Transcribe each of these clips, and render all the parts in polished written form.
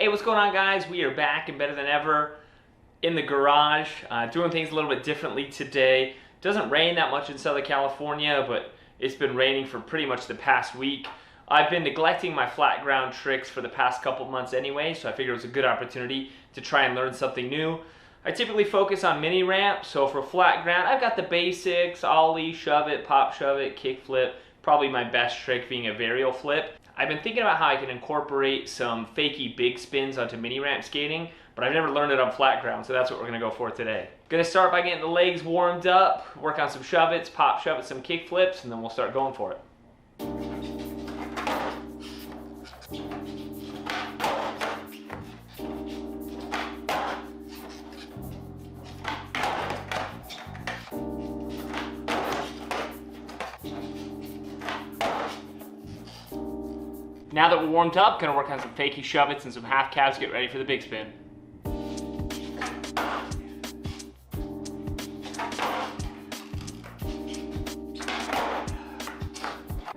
Hey, what's going on, guys? We are back and better than ever in the garage, doing things a little bit differently today. It doesn't rain that much in Southern California, but it's been raining for pretty much the past week. I've been neglecting my flat ground tricks for the past couple months anyway, so I figured it was a good opportunity to try and learn something new. I typically focus on mini ramps, so for flat ground, I've got the basics: ollie, shove it, pop shove it, kick flip. Probably my best trick being a varial flip. I've been thinking about how I can incorporate some Fakie Bigspins onto mini ramp skating, but I've never learned it on flat ground, so that's what we're gonna go for today. Gonna start by getting the legs warmed up, work on some shove its, pop shove it, some kick flips, and then we'll start going for it. Now that we're warmed up, gonna work on some fakie shove-its and some half cabs, get ready for the big spin.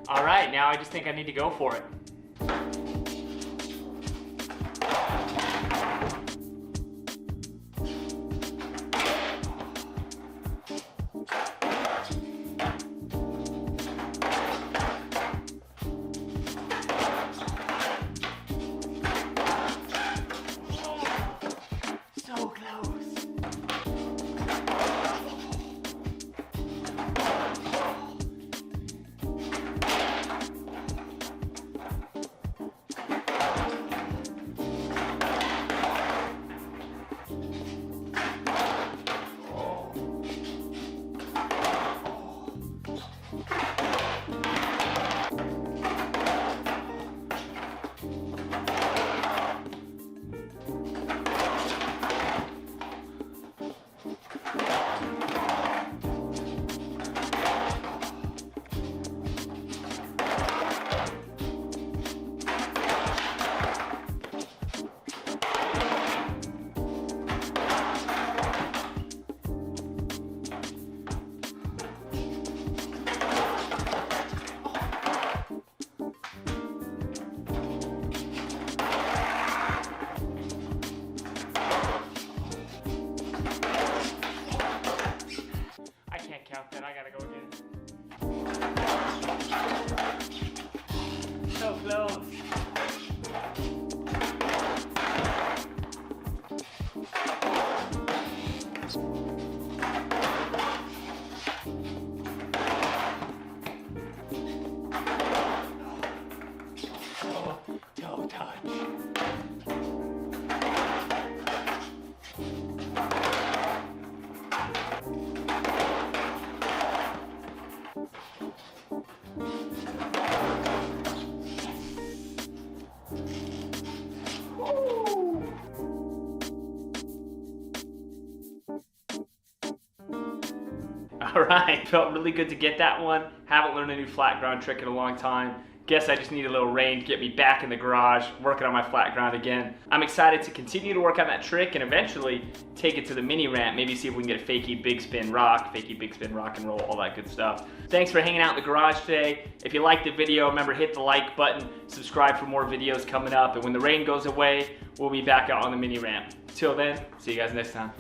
All right, now I just think I need to go for it. I gotta go again. So close. Oh, don't touch. All right, felt really good to get that one. Haven't learned a new flat ground trick in a long time. Guess I just need a little rain to get me back in the garage, working on my flat ground again. I'm excited to continue to work on that trick and eventually take it to the mini ramp, maybe see if we can get a Fakie Bigspin rock, Fakie Bigspin rock and roll, all that good stuff. Thanks for hanging out in the garage today. If you liked the video, remember, hit the like button, subscribe for more videos coming up, and when the rain goes away, we'll be back out on the mini ramp. Till then, see you guys next time.